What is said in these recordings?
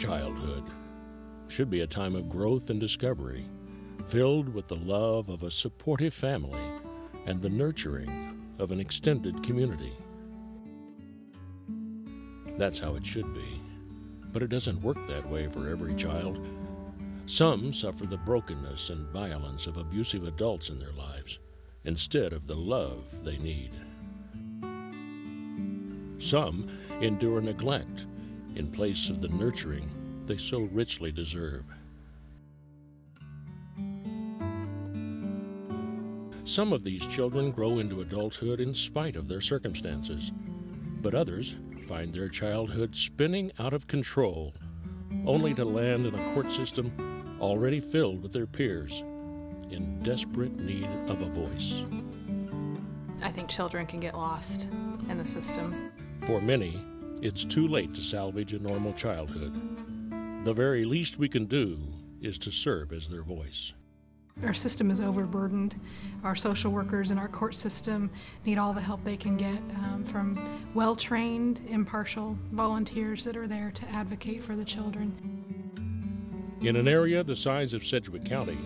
childhood should be a time of growth and discovery, filled with the love of a supportive family and the nurturing of an extended community. That's how it should be, but it doesn't work that way for every child. Some suffer the brokenness and violence of abusive adults in their lives instead of the love they need. Some endure neglect in place of the nurturing they so richly deserve. Some of these children grow into adulthood in spite of their circumstances, but others find their childhood spinning out of control, only to land in a court system already filled with their peers, in desperate need of a voice. I think children can get lost in the system. For many, it's too late to salvage a normal childhood. The very least we can do is to serve as their voice. Our system is overburdened. Our social workers and our court system need all the help they can get from well-trained, impartial volunteers that are there to advocate for the children. In an area the size of Sedgwick County,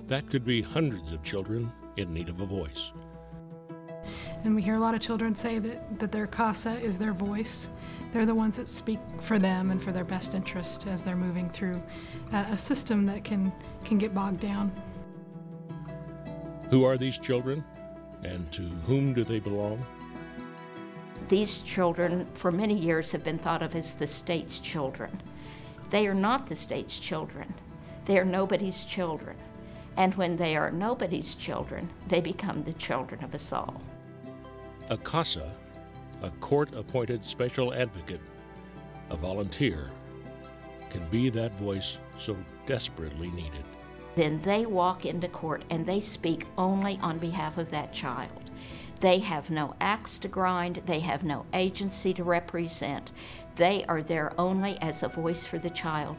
that could be hundreds of children in need of a voice. And we hear a lot of children say that their CASA is their voice. They're the ones that speak for them and for their best interest as they're moving through a system that can get bogged down. Who are these children, and to whom do they belong? These children, for many years, have been thought of as the state's children. They are not the state's children. They are nobody's children. And when they are nobody's children, they become the children of us all. A CASA, a court-appointed special advocate, a volunteer, can be that voice so desperately needed. Then they walk into court and they speak only on behalf of that child. They have no axe to grind, they have no agency to represent. They are there only as a voice for the child.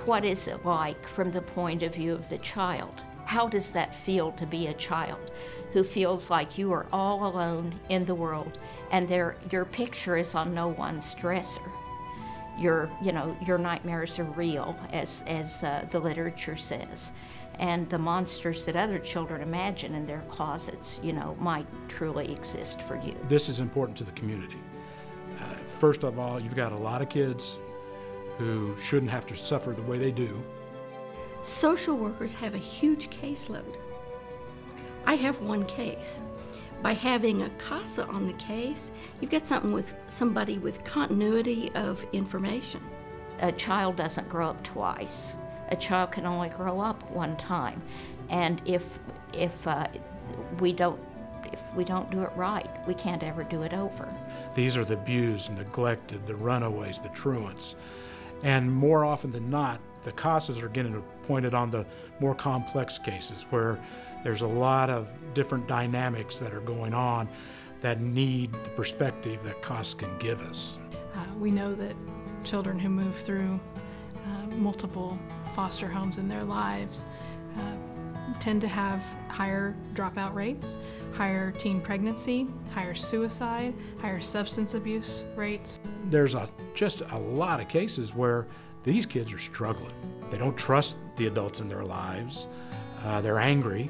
What is it like from the point of view of the child? How does that feel to be a child who feels like you are all alone in the world and your picture is on no one's dresser? Your nightmares are real, as the literature says. And the monsters that other children imagine in their closets, might truly exist for you. This is important to the community. First of all, you've got a lot of kids who shouldn't have to suffer the way they do. Social workers have a huge caseload. I have one case. By having a CASA on the case, you've got somebody with continuity of information. A child doesn't grow up twice. A child can only grow up one time. And if we don't do it right, we can't ever do it over. These are the abused, neglected, the runaways, the truants. And more often than not, the CASAs are getting appointed on the more complex cases where there's a lot of different dynamics that are going on that need the perspective that CASA can give us. We know that children who move through multiple foster homes in their lives tend to have higher dropout rates, higher teen pregnancy, higher suicide, higher substance abuse rates. There's just a lot of cases where these kids are struggling. They don't trust the adults in their lives. They're angry.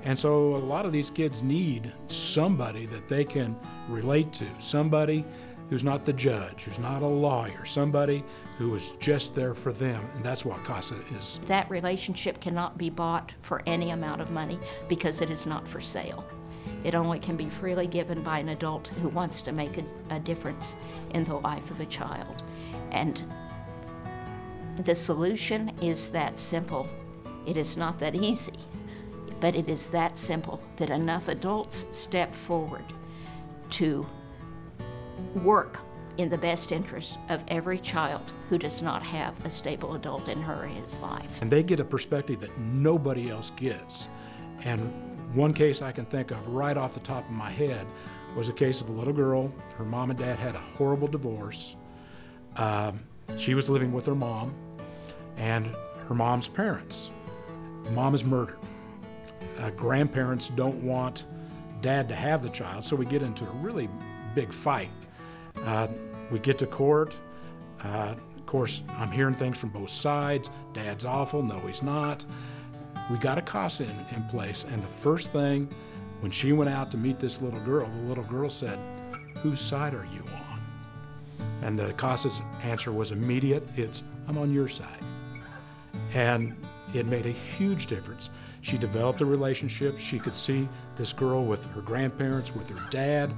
And so a lot of these kids need somebody that they can relate to, somebody who's not the judge, who's not a lawyer, somebody who is just there for them, and that's what CASA is. That relationship cannot be bought for any amount of money because it is not for sale. It only can be freely given by an adult who wants to make a difference in the life of a child. And the solution is that simple. It is not that easy, but it is that simple, that enough adults step forward to work in the best interest of every child who does not have a stable adult in her or his life. And they get a perspective that nobody else gets. And one case I can think of right off the top of my head was a case of a little girl. Her mom and dad had a horrible divorce. She was living with her mom and her mom's parents. Mom is murdered. Grandparents don't want dad to have the child, so we get into a really big fight. We get to court. course, I'm hearing things from both sides. Dad's awful. No, he's not. We got a CASA in place, and the first thing, when she went out to meet this little girl said, "Whose side are you on?" And the CASA's answer was immediate. It's, "I'm on your side." And it made a huge difference. She developed a relationship. She could see this girl with her grandparents, with her dad,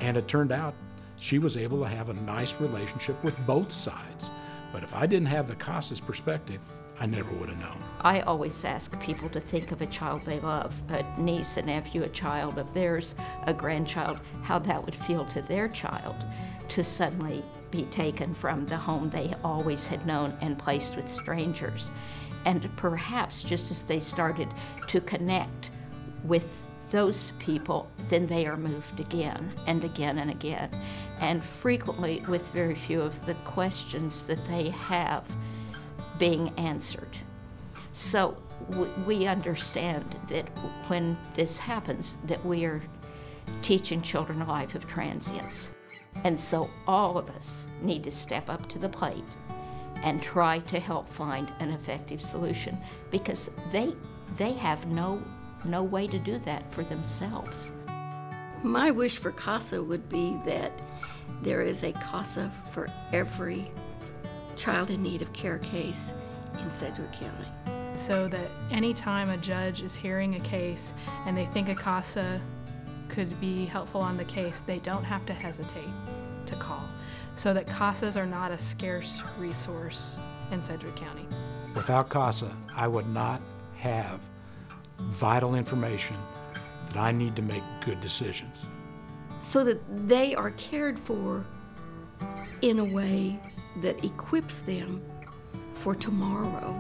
and it turned out she was able to have a nice relationship with both sides. But if I didn't have the CASA's perspective, I never would have known. I always ask people to think of a child they love, a niece, a nephew, a child of theirs, a grandchild, how that would feel to their child to suddenly be taken from the home they always had known and placed with strangers. And perhaps just as they started to connect with those people, then they are moved again and again and again, and frequently with very few of the questions that they have being answered. So we understand that when this happens, that we are teaching children a life of transience. And so all of us need to step up to the plate and try to help find an effective solution, because they have no way to do that for themselves. My wish for CASA would be that there is a CASA for every child in need of care case in Sedgwick County. So that anytime a judge is hearing a case and they think a CASA could be helpful on the case, they don't have to hesitate to call. So that CASAs are not a scarce resource in Sedgwick County. Without CASA, I would not have vital information that I need to make good decisions. So that they are cared for in a way that equips them for tomorrow.